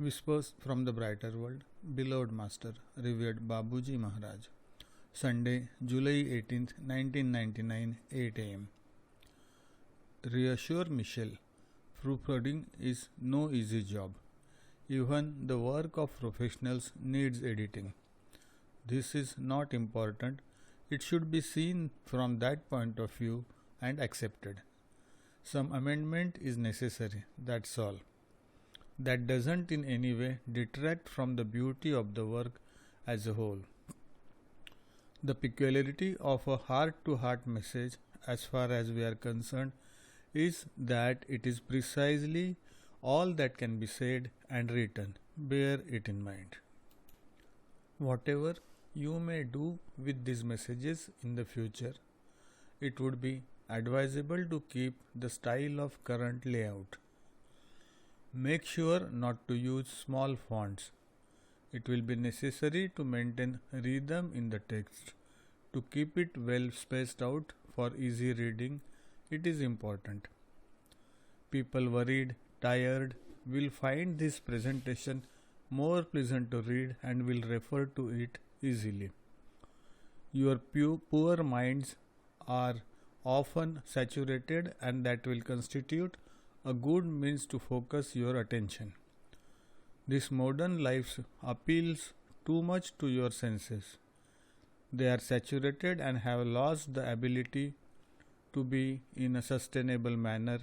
Whispers from the Brighter World, Beloved Master, revered Babuji Maharaj. Sunday, July 18th, 1999, 8 am. Reassure Michelle, proofreading is no easy job. Even the work of professionals needs editing. This is not important. It should be seen from that point of view and accepted. Some amendment is necessary, that's all. That doesn't in any way detract from the beauty of the work as a whole. The peculiarity of a heart-to-heart message, as far as we are concerned, is that it is precisely all that can be said and written. Bear it in mind. Whatever you may do with these messages in the future, it would be advisable to keep the style of current layout. Make sure not to use small fonts. It will be necessary to maintain rhythm in the text. To keep it well spaced out for easy reading, it is important. People worried, tired, will find this presentation more pleasant to read and will refer to it easily. Your poor minds are often saturated, and that will constitute a good means to focus your attention. This modern life appeals too much to your senses. They are saturated and have lost the ability to be in a sustainable manner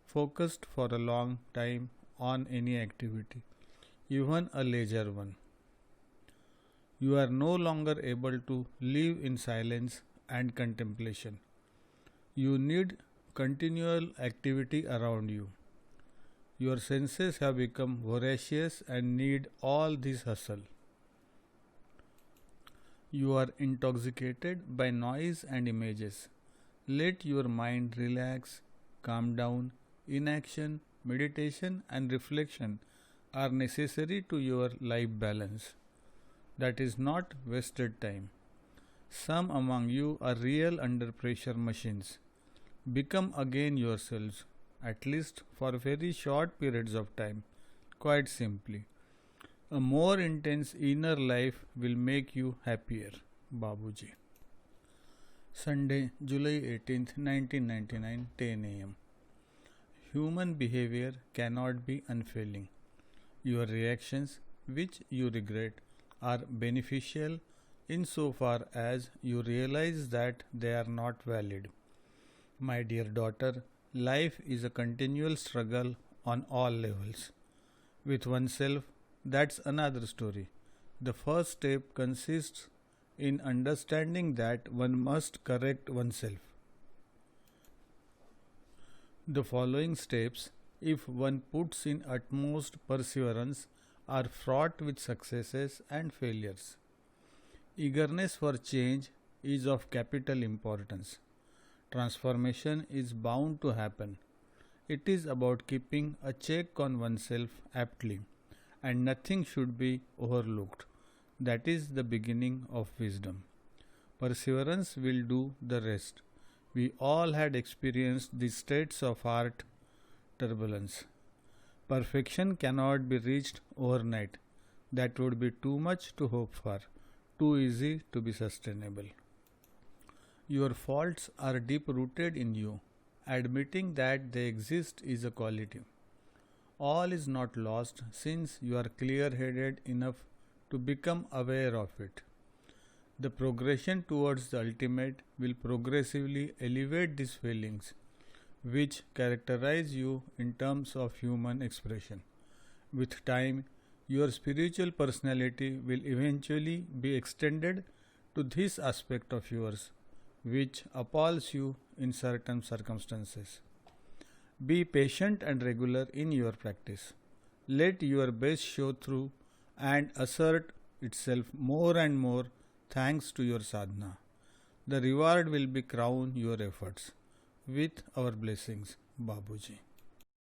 focused for a long time on any activity, even a leisure one. You are no longer able to live in silence and contemplation. You need continual activity around you. Your senses have become voracious and need all this hustle. You are intoxicated by noise and images. Let your mind relax, calm down. Inaction, meditation, and reflection are necessary to your life balance. That is not wasted time. Some among you are real under pressure machines. Become again yourselves, at least for very short periods of time. Quite simply, a more intense inner life will make you happier. Babuji. Sunday, July 18th, 1999, 10 am. Human behavior cannot be unfailing. Your reactions, which you regret, are beneficial insofar as you realize that they are not valid. My dear daughter, life is a continual struggle on all levels. With oneself, that's another story. The first step consists in understanding that one must correct oneself. The following steps, if one puts in utmost perseverance, are fraught with successes and failures. Eagerness for change is of capital importance. Transformation is bound to happen. It is about keeping a check on oneself aptly, and nothing should be overlooked. That is the beginning of wisdom. Perseverance will do the rest. We all had experienced the states of heart turbulence. Perfection cannot be reached overnight. That would be too much to hope for, too easy to be sustainable. Your faults are deep rooted in you. Admitting that they exist is a quality. All is not lost since you are clear headed enough to become aware of it. The progression towards the ultimate will progressively elevate these feelings, which characterize you in terms of human expression. With time, your spiritual personality will eventually be extended to this aspect of yours, which appalls you in certain circumstances. Be patient and regular in your practice. Let your best show through and assert itself more and more thanks to your sadhana. The reward will be crown your efforts. With our blessings, Babuji.